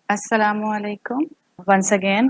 Assalamu alaikum. Once again,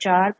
4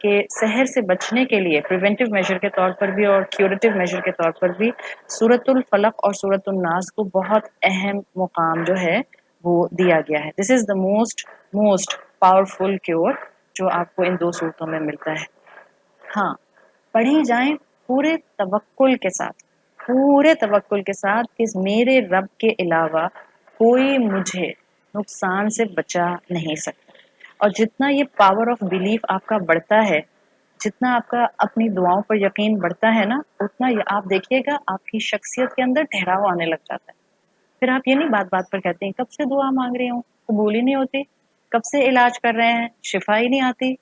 کہ سحر سے بچنے کے لیے پریونٹیو میجر کے طور پر بھی اور کیوریٹیو میجر کے طور پر بھی سورۃ الفلق اور سورۃ الناس کو بہت اہم مقام جو ہے وہ دیا گیا ہے. دس از دا موسٹ پاورفل کیور جو آپ کو ان 2 صورتوں میں ملتا ہے. ہاں، پڑھی جائیں پورے توکل کے ساتھ کہ میرے رب کے علاوہ کوئی مجھے نقصان سے بچا نہیں سکتا. اور جتنا یہ پاور آف بلیف آپ کا بڑھتا ہے، جتنا آپ کا اپنی دعاؤں پر یقین بڑھتا ہے نا، اتنا یہ آپ دیکھیے گا آپ کی شخصیت کے اندر ٹھہراؤ آنے لگ جاتا ہے. پھر آپ یہ نہیں بات بات پر کہتے ہیں کب سے دعا مانگ رہی ہوں قبول ہی نہیں ہوتی، کب سے علاج کر رہے ہیں شفا ہی نہیں آتی،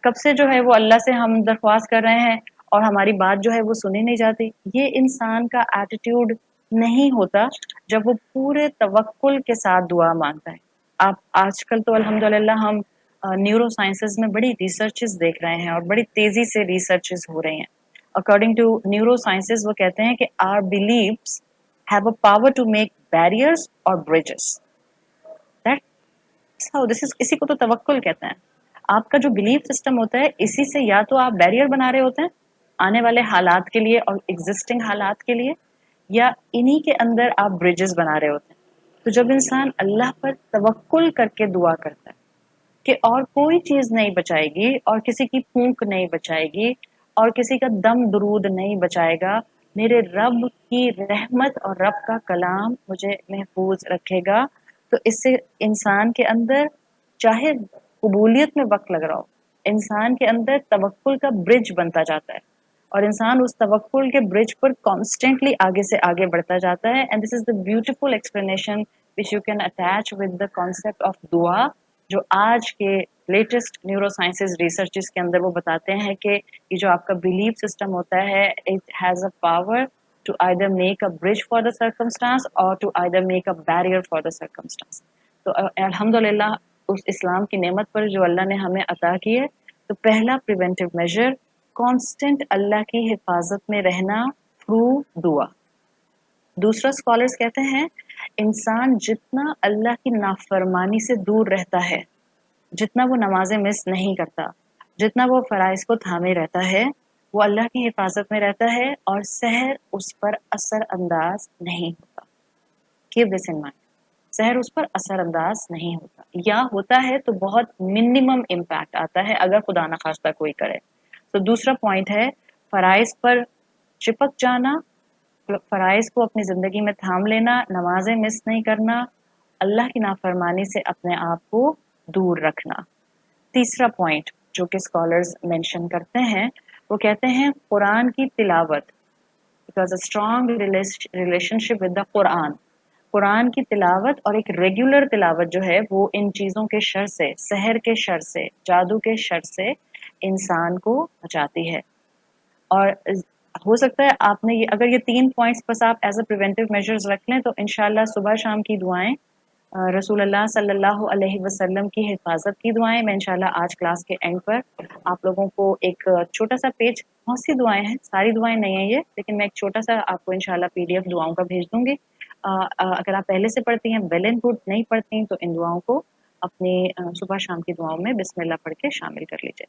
کب سے جو ہے وہ اللہ سے ہم درخواست کر رہے ہیں اور ہماری بات جو ہے وہ سنی نہیں جاتی. یہ انسان کا ایٹیٹیوڈ نہیں ہوتا جب وہ پورے توکل کے ساتھ دعا مانگتا ہے. آپ آج کل تو الحمدللہ ہم نیورو سائنسز میں بڑی ریسرچز دیکھ رہے ہیں اور بڑی تیزی سے ریسرچز ہو رہی ہیں. اکارڈنگ ٹو نیورو سائنسز وہ کہتے ہیں کہ our beliefs have a power to make barriers اور بریجز. اسی کو تو توکل کہتے ہیں. آپ کا جو بلیف سسٹم ہوتا ہے اسی سے یا تو آپ بیریئر بنا رہے ہوتے ہیں آنے والے حالات کے لیے اور ایگزسٹنگ حالات کے لیے، یا انہی کے اندر آپ بریجز بنا رہے ہوتے ہیں. تو جب انسان اللہ پر توکل کر کے دعا کرتا ہے کہ اور کوئی چیز نہیں بچائے گی اور کسی کی پھونک نہیں بچائے گی اور کسی کا دم درود نہیں بچائے گا، میرے رب کی رحمت اور رب کا کلام مجھے محفوظ رکھے گا، تو اس سے انسان کے اندر چاہے قبولیت میں وقت لگ رہا ہو، انسان کے اندر توکل کا برج بنتا جاتا ہے اور انسان اس توکل کے برج پر کانسٹنٹلی آگے سے آگے بڑھتا جاتا ہے. And this is the beautiful explanation which you can attach with the concept of دعا، جو آج کے لیٹسٹ نیورو سائنسز ریسرچز کے اندر وہ بتاتے ہیں کہ یہ جو آپ کا بلیف سسٹم ہوتا ہے it has a power to either make a bridge for the circumstance اور to either make a barrier for the circumstance. تو الحمدللہ اس اسلام کی نعمت پر جو اللہ نے ہمیں عطا کی ہے، تو پہلا پریونٹیو میجر کانسٹنٹ اللہ کی حفاظت میں رہنا تھرو دعا. دوسرا اسکالرز کہتے ہیں انسان جتنا اللہ کی نافرمانی سے دور رہتا ہے، جتنا وہ نمازیں مس نہیں کرتا، جتنا وہ فرائض کو تھامے رہتا ہے، وہ اللہ کی حفاظت میں رہتا ہے اور سحر اس پر اثر انداز نہیں ہوتا. کیپ دس ان مائنڈ، سحر اس پر اثر انداز نہیں ہوتا، یا ہوتا ہے تو بہت منیمم امپیکٹ آتا ہے اگر خدا نخواستہ کوئی کرے. تو دوسرا پوائنٹ ہے فرائض پر چپک جانا، فرائض کو اپنی زندگی میں تھام لینا، نمازیں مس نہیں کرنا، اللہ کی نافرمانی سے اپنے آپ کو دور رکھنا. تیسرا پوائنٹ جو کہ اسکالرز مینشن کرتے ہیں وہ کہتے ہیں قرآن کی تلاوت، because a strong relationship with the Quran کی تلاوت اور ایک ریگولر تلاوت جو ہے وہ ان چیزوں کے شر سے، سحر کے شر سے، جادو کے شر سے انسان کو بچاتی ہے. اور ہو سکتا ہے آپ نے اگر یہ 3 پوائنٹس بس آپ ایز اے پریونٹیو میجرز رکھ لیں تو انشاءاللہ صبح شام کی دعائیں، رسول اللہ صلی اللہ علیہ وسلم کی حفاظت کی دعائیں، میں انشاءاللہ آج کلاس کے اینڈ پر آپ لوگوں کو ایک چھوٹا سا پیج، بہت سی دعائیں ہیں، ساری دعائیں نہیں ہیں یہ، لیکن میں ایک چھوٹا سا آپ کو انشاءاللہ PDF دعاؤں کا بھیج دوں گی. اگر آپ پہلے سے پڑھتی ہیں ویل اینڈ گڈ، نہیں پڑھتی تو ان دعاؤں کو اپنی صبح شام کی دعاؤں میں بسم اللہ پڑھ کے شامل کر لیجیے.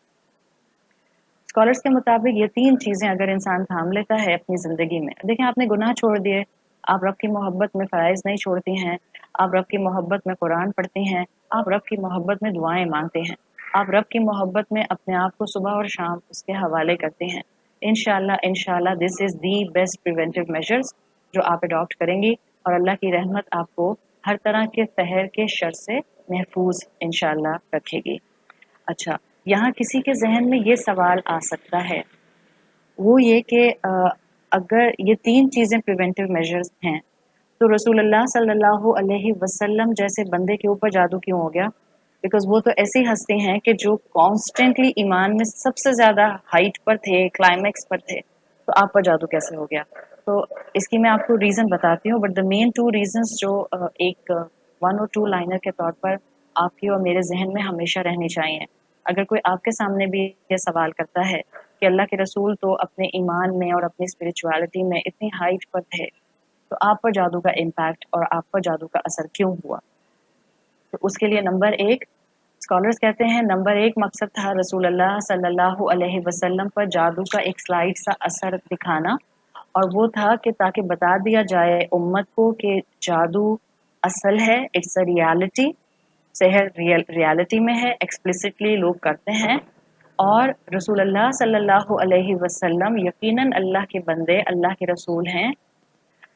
اسکالرس کے مطابق یہ 3 چیزیں اگر انسان تھام لیتا ہے اپنی زندگی میں، دیکھیں آپ نے گناہ چھوڑ دیے، آپ رب کی محبت میں فرائض نہیں چھوڑتی ہیں، آپ رب کی محبت میں قرآن پڑھتی ہیں، آپ رب کی محبت میں دعائیں مانگتے ہیں، آپ رب کی محبت میں اپنے آپ کو صبح اور شام اس کے حوالے کرتے ہیں، انشاءاللہ دس از دی بیسٹ پریونٹیو میجرز جو آپ اڈاپٹ کریں گی اور اللہ کی رحمت آپ کو ہر طرح کے سحر کے شر سے محفوظ انشاءاللہ رکھے گی. اچھا، یہاں کسی کے ذہن میں یہ سوال آ سکتا ہے، وہ یہ کہ اگر یہ 3 چیزیں پریونٹیو میجرز ہیں تو رسول اللہ صلی اللہ علیہ وسلم جیسے بندے کے اوپر جادو کیوں ہو گیا؟ بیکاز وہ تو ایسی ہستی ہیں کہ جو کانسٹنٹلی ایمان میں سب سے زیادہ ہائٹ پر تھے، کلائمیکس پر تھے، تو آپ پر جادو کیسے ہو گیا؟ تو اس کی میں آپ کو ریزن بتاتی ہوں، بٹ دا مین 2 ریزنز جو ایک 1 اور 2 لائنر کے طور پر آپ کی اور میرے ذہن میں ہمیشہ رہنی چاہیے. اگر کوئی آپ کے سامنے بھی یہ سوال کرتا ہے کہ اللہ کے رسول تو اپنے ایمان میں اور اپنی اسپرچوالٹی میں اتنی ہائٹ پر تھے، تو آپ پر جادو کا امپیکٹ اور آپ پر جادو کا اثر کیوں ہوا؟ تو اس کے لیے نمبر 1 اسکالرس کہتے ہیں نمبر 1 مقصد تھا رسول اللہ صلی اللہ علیہ وسلم پر جادو کا ایک سلائڈ سا اثر دکھانا، اور وہ تھا کہ تاکہ بتا دیا جائے امت کو کہ جادو اصل ہے، اٹس اے ریالٹی، سحر ریالٹی میں ہے، ایکسپلسٹلی لوگ کرتے ہیں، اور رسول اللہ صلی اللہ علیہ وسلم یقیناً اللہ کے بندے، اللہ کے رسول ہیں،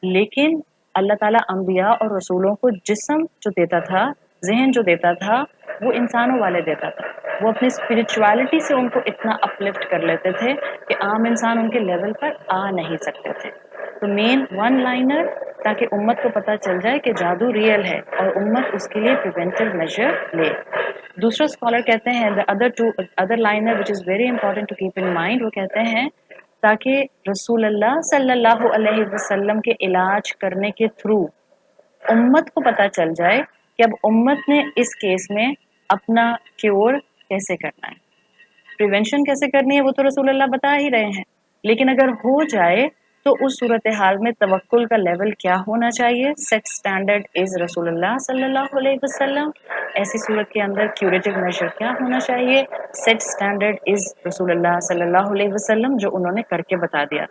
لیکن اللہ تعالیٰ انبیاء اور رسولوں کو جسم جو دیتا تھا، ذہن جو دیتا تھا، وہ انسانوں والے دیتا تھا. وہ اپنی اسپرچویلٹی سے ان کو اتنا اپلفٹ کر لیتے تھے کہ عام انسان ان کے لیول پر آ نہیں سکتے تھے. تو مین ون لائنر تاکہ امت کو پتہ چل جائے کہ جادو ریئل ہے اور امت اس کے لیے پریونٹیو میجر لے. دوسرا اسکالر کہتے ہیں other liner which is very important to keep in mind, وہ کہتے ہیں تاکہ رسول اللہ صلی اللہ علیہ وسلم کے علاج کرنے کے تھرو امت کو پتہ چل جائے کہ اب امت نے اس کیس میں اپنا کیور کیسے کرنا ہے، پریونشن کیسے کرنی ہے، وہ تو رسول اللہ بتا ہی رہے ہیں، لیکن اگر ہو جائے تو اس صورتحال میں توکل کا لیول کیا ہونا چاہیے. سیٹ اسٹینڈرڈ از رسول اللہ صلی اللہ علیہ وسلم. ایسی صورت کے اندر کیوریٹو میجر کیا ہونا چاہیے. سیٹ اسٹینڈرڈ از رسول اللہ صلی اللہ علیہ وسلم، جو انہوں نے کر کے بتا دیا.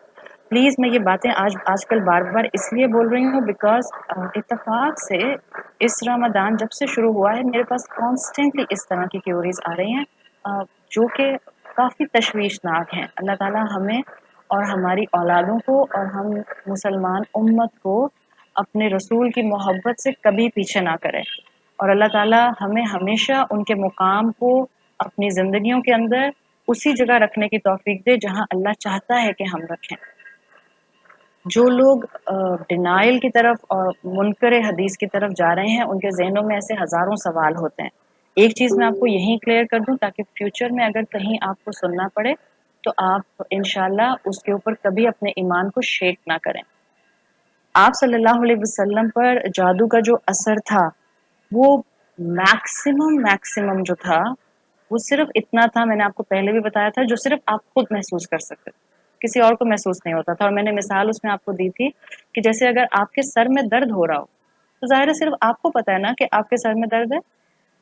پلیز میں یہ باتیں آج کل بار بار اس لیے بول رہی ہوں بیکاز اتفاق سے اس رمضان جب سے شروع ہوا ہے میرے پاس کانسٹنٹلی اس طرح کی کیوریز آ رہی ہیں جو کہ کافی تشویشناک ہیں. اللہ تعالیٰ ہمیں اور ہماری اولادوں کو اور ہم مسلمان امت کو اپنے رسول کی محبت سے کبھی پیچھے نہ کرے، اور اللہ تعالیٰ ہمیں ہمیشہ ان کے مقام کو اپنی زندگیوں کے اندر اسی جگہ رکھنے کی توفیق دے جہاں اللہ چاہتا ہے کہ ہم رکھیں. جو لوگ ڈینائل کی طرف اور منکر حدیث کی طرف جا رہے ہیں ان کے ذہنوں میں ایسے ہزاروں سوال ہوتے ہیں. ایک چیز میں آپ کو یہیں کلیئر کر دوں تاکہ فیوچر میں اگر کہیں آپ کو سننا پڑے تو آپ انشاءاللہ اس کے اوپر کبھی اپنے ایمان کو شیک نہ کریں. آپ صلی اللہ علیہ وسلم پر جادو کا جو اثر تھا وہ میکسیمم جو تھا وہ صرف اتنا تھا، میں نے آپ کو پہلے بھی بتایا تھا، جو صرف آپ خود محسوس کر سکتے، کسی اور کو محسوس نہیں ہوتا تھا. اور میں نے مثال اس میں آپ کو دی تھی کہ جیسے اگر آپ کے سر میں درد ہو رہا ہو تو ظاہر ہے صرف آپ کو پتا ہے نا کہ آپ کے سر میں درد ہے.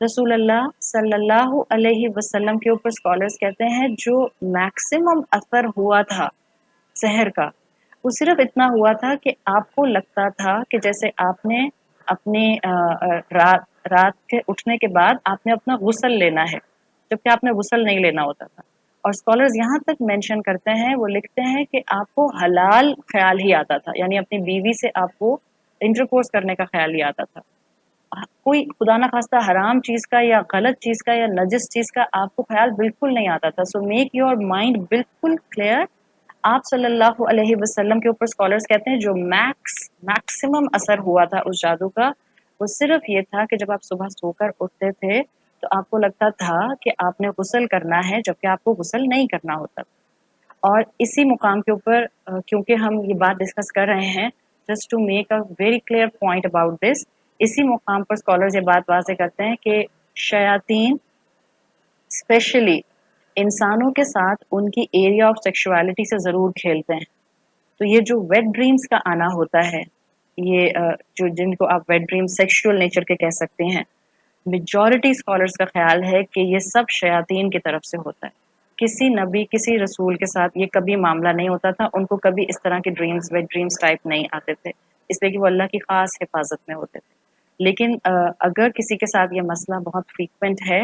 رسول اللہ صلی اللہ علیہ وسلم کے اوپر اسکالرس کہتے ہیں جو میکسیمم اثر ہوا تھا سحر کا وہ صرف اتنا ہوا تھا کہ آپ کو لگتا تھا کہ جیسے آپ نے اپنی رات کے اٹھنے کے بعد آپ نے اپنا غسل لینا ہے جبکہ آپ نے غسل نہیں لینا ہوتا تھا. اور اسکالرز یہاں تک مینشن کرتے ہیں، وہ لکھتے ہیں کہ آپ کو حلال خیال ہی آتا تھا، یعنی اپنی بیوی سے آپ کو انٹرکورس کرنے کا خیال ہی آتا تھا. کوئی خدا نہ خواستہ حرام چیز کا یا غلط چیز کا یا نجس چیز کا آپ کو خیال بالکل نہیں آتا تھا. سو میک یور مائنڈ بالکل کلیئر. آپ صلی اللہ علیہ وسلم کے اوپر اسکالرس کہتے ہیں جو میکسیمم اثر ہوا تھا اس جادو کا وہ صرف یہ تھا کہ جب آپ صبح سو کر اٹھتے تھے تو آپ کو لگتا تھا کہ آپ نے غسل کرنا ہے جبکہ آپ کو غسل نہیں کرنا ہوتا. اور اسی مقام کے اوپر کیونکہ ہم یہ بات ڈسکس کر رہے ہیں just to make a very clear point about this, اسی مقام پر اسکالرز یہ بات واضح کرتے ہیں کہ شیاطین اسپیشلی انسانوں کے ساتھ ان کی ایریا آف سیکشوالٹی سے ضرور کھیلتے ہیں. تو یہ جو ویٹ ڈریمز کا آنا ہوتا ہے، یہ جو جن کو آپ ویٹ ڈریم سیکشول نیچر کے کہہ سکتے ہیں، میجورٹی اسکالرز کا خیال ہے کہ یہ سب شیاطین کی طرف سے ہوتا ہے. کسی نبی کسی رسول کے ساتھ یہ کبھی معاملہ نہیں ہوتا تھا، ان کو کبھی اس طرح کے ڈریمز ویٹ ڈریمز ٹائپ نہیں آتے تھے، اس لیے کہ وہ اللہ کی خاص حفاظت میں ہوتے تھے. لیکن اگر کسی کے ساتھ یہ مسئلہ بہت فریکوینٹ ہے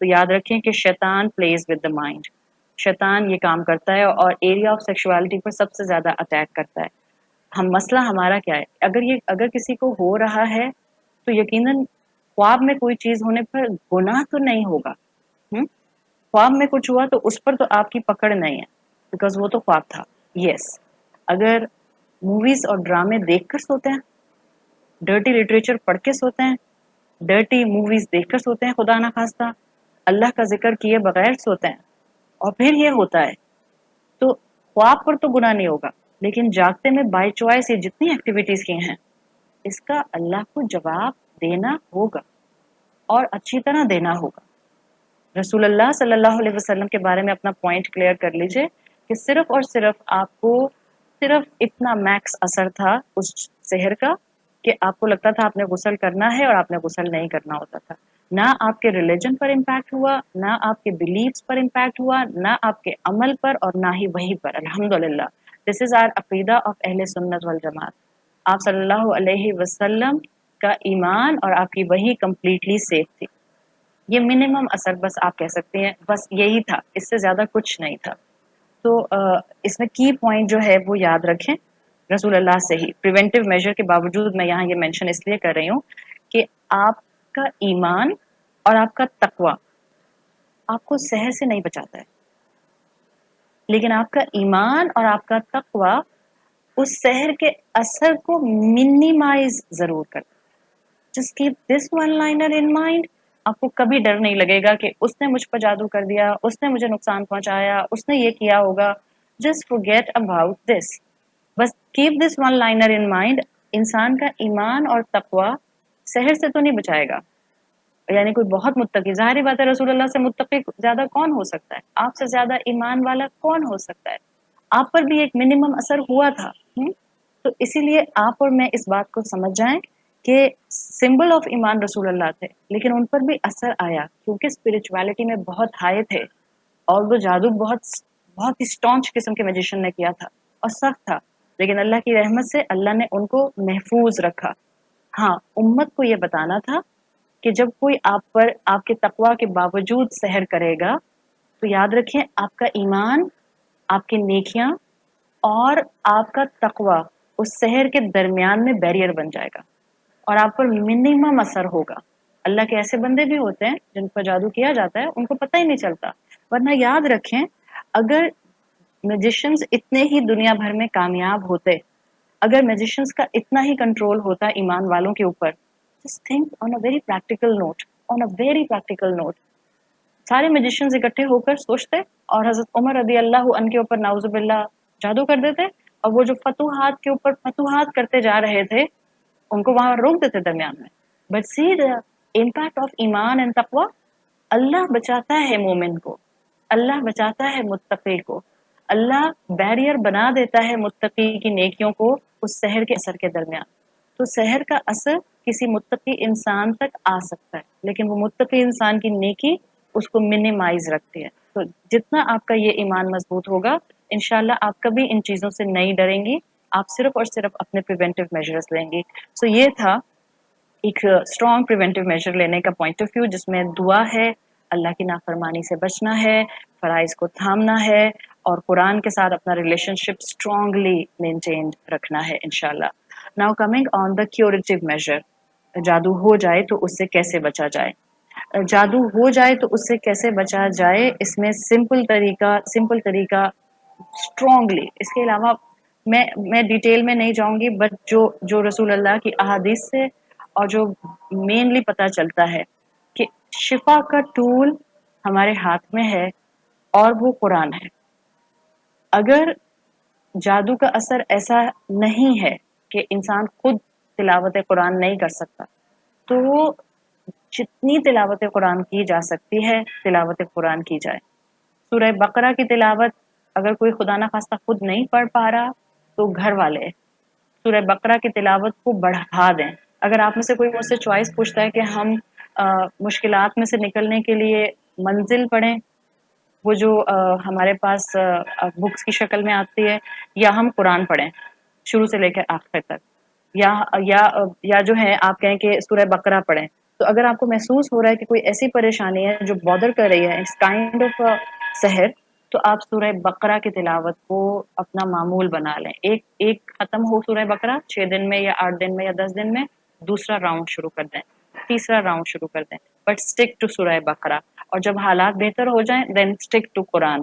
تو یاد رکھیں کہ شیطان پلیز ود دا مائنڈ. شیطان یہ کام کرتا ہے اور ایریا آف سیکشوالٹی پر سب سے زیادہ اٹیک کرتا ہے. مسئلہ ہمارا کیا ہے، اگر کسی کو ہو رہا ہے تو یقیناً خواب میں کوئی چیز ہونے پر گناہ تو نہیں ہوگا. خواب میں کچھ ہوا تو اس پر تو آپ کی پکڑ نہیں ہے بیکاز وہ تو خواب تھا. یس اگر موویز اور ڈرامے دیکھ کر سوتے ہیں، ڈرٹی لٹریچر پڑھ کے سوتے ہیں، ڈرٹی موویز دیکھ کر سوتے ہیں، خدا نہ خواستہ اللہ کا ذکر کیے بغیر سوتے ہیں اور پھر یہ ہوتا ہے تو خواب پر تو گناہ نہیں ہوگا، لیکن جاگتے میں بائی چوائس یہ جتنی ایکٹیویٹیز کی ہیں اس کا اللہ کو جواب دینا ہوگا اور اچھی طرح دینا ہوگا. رسول اللہ صلی اللہ علیہ وسلم کے بارے میں اپنا پوائنٹ کلیئر کر لیجئے کہ صرف اور صرف آپ کو صرف اتنا میکس اثر تھا اس سحر کا کہ آپ کو لگتا تھا آپ نے غسل کرنا ہے اور آپ نے غسل نہیں کرنا ہوتا تھا. نہ آپ کے ریلیجن پر امپیکٹ ہوا، نہ آپ کے بلیفس پر امپیکٹ ہوا، نہ آپ کے عمل پر، اور نہ ہی وحی پر. الحمدللہ دس از آر عقیدہ آف اہل سنت والجماعت. آپ صلی اللہ علیہ وسلم کا ایمان اور آپ کی وحی کمپلیٹلی سیف تھی. یہ منیمم اثر بس آپ کہہ سکتے ہیں، بس یہی تھا، اس سے زیادہ کچھ نہیں تھا. تو اس میں کی پوائنٹ جو ہے وہ یاد رکھیں رسول اللہ سے ہی. پریونٹیو میجر کے باوجود میں یہاں یہ مینشن اس لیے کر رہی ہوں کہ آپ کا ایمان اور آپ کا تقوی آپ کو سحر سے نہیں بچاتا ہے، لیکن آپ کا ایمان اور آپ کا تقوی اس سحر کے اثر کو منیمائز ضرور کرتا ہے. Just keep this one liner in mind. آپ کو کبھی ڈر نہیں لگے گا کہ اس نے مجھ پر جادو کر دیا، اس نے مجھے نقصان پہنچایا، اس نے یہ کیا ہوگا. Just forget about this. بس keep this one liner in mind. انسان کا ایمان اور تقوی سحر سے تو نہیں بچائے گا. یعنی کوئی بہت متقی، ظاہری بات ہے رسول اللہ سے متقی زیادہ کون ہو سکتا ہے، آپ سے زیادہ ایمان والا کون ہو سکتا ہے. آپ پر بھی ایک منیمم اثر ہوا تھا. تو اسی لیے آپ اور میں اس بات کو سمجھ جائیں کہ سمبل آف ایمان رسول اللہ تھے، لیکن ان پر بھی اثر آیا کیونکہ اسپرچویلٹی میں بہت ہائی تھے. اور وہ جادو بہت بہت ہی اسٹانچ قسم کے میجیشین نے کیا تھا اور سخت تھا، لیکن اللہ کی رحمت سے اللہ نے ان کو محفوظ رکھا. ہاں، امت کو یہ بتانا تھا کہ جب کوئی آپ پر آپ کے تقوی کے باوجود سحر کرے گا تو یاد رکھیں آپ کا ایمان، آپ کی نیکیاں اور آپ کا تقوی اس سحر کے درمیان میں بیریئر بن جائے گا اور آپ پر منیمم اثر ہوگا. اللہ کے ایسے بندے بھی ہوتے ہیں جن پر جادو کیا جاتا ہے، ان کو پتہ ہی نہیں چلتا. ورنہ یاد رکھیں اگر میجیشنز اتنے ہی دنیا بھر میں کامیاب ہوتے، اگر میجیشنز کا اتنا ہی کنٹرول ہوتا ایمان والوں کے اوپر، just think on a very practical note, on a very practical note. سارے میجیشنز اکٹھے ہو کر سوچتے اور حضرت عمر رضی اللہ عنہ کے اوپر نعوذ باللہ جادو کر دیتے، اور وہ جو فتوحات کے اوپر فتوحات کرتے جا رہے تھے ان کو وہاں روک دیتے درمیان میں. But see the impact of ایمان اینڈ تقوی. اللہ بچاتا ہے مومن کو، اللہ بچاتا ہے متقی کو، اللہ بیریئر بنا دیتا ہے متقی کی نیکیوں کو اس سحر کے اثر کے درمیان. تو سحر کا اثر کسی متقی انسان تک آ سکتا ہے، لیکن وہ متقی انسان کی نیکی اس کو منیمائز رکھتی ہے. تو جتنا آپ کا یہ ایمان مضبوط ہوگا انشاءاللہ آپ کبھی ان چیزوں سے نہیں ڈریں گی، آپ صرف اور صرف اپنے پریونٹیو میجرز لیں گی. سو یہ تھا ایک اسٹرانگ پریونٹیو میجر لینے کا پوائنٹ آف ویو، جس میں دعا ہے، اللہ کی نافرمانی سے بچنا ہے، فرائض کو تھامنا ہے، اور قرآن کے ساتھ اپنا ریلیشن شپ اسٹرانگلی مینٹینڈ رکھنا ہے انشاءاللہ. Now coming on the curative measure. جادو ہو جائے تو اس سے کیسے بچا جائے. جادو ہو جائے تو اس سے کیسے بچا جائے، اس میں سمپل طریقہ اسٹرانگلی، اس کے علاوہ میں ڈیٹیل میں نہیں جاؤں گی، بٹ جو رسول اللہ کی احادیث سے اور جو مینلی پتہ چلتا ہے کہ شفا کا ٹول ہمارے ہاتھ میں ہے اور وہ قرآن ہے. اگر جادو کا اثر ایسا نہیں ہے کہ انسان خود تلاوت قرآن نہیں کر سکتا، تو جتنی تلاوت قرآن کی جا سکتی ہے تلاوت قرآن کی جائے. سورہ بقرہ کی تلاوت اگر کوئی خدا نخواستہ خود نہیں پڑھ پا رہا تو گھر والے سورہ بقرہ کی تلاوت کو بڑھا دیں. اگر آپ میں سے کوئی مجھ سے چوائس پوچھتا ہے کہ ہم مشکلات میں سے نکلنے کے لیے منزل پڑھیں، وہ جو ہمارے پاس بکس کی شکل میں آتی ہے، یا ہم قرآن پڑھیں شروع سے لے کے آخر تک، یا جو ہے آپ کہیں کہ سورہ بقرہ پڑھیں. تو اگر آپ کو محسوس ہو رہا ہے کہ کوئی ایسی پریشانی ہے جو بادر کر رہی ہے، اٹس کائنڈ آف سحر، تو آپ سورہ بقرہ کی تلاوت کو اپنا معمول بنا لیں. ایک ختم ہو سورہ بقرہ 6 دن میں یا 8 دن میں یا 10 دن میں، دوسرا راؤنڈ شروع کر دیں، تیسرا راؤنڈ شروع کر دیں، بٹ اسٹک ٹو سورہ بقرہ. اور جب حالات بہتر ہو جائیں دین اسٹک ٹو قرآن.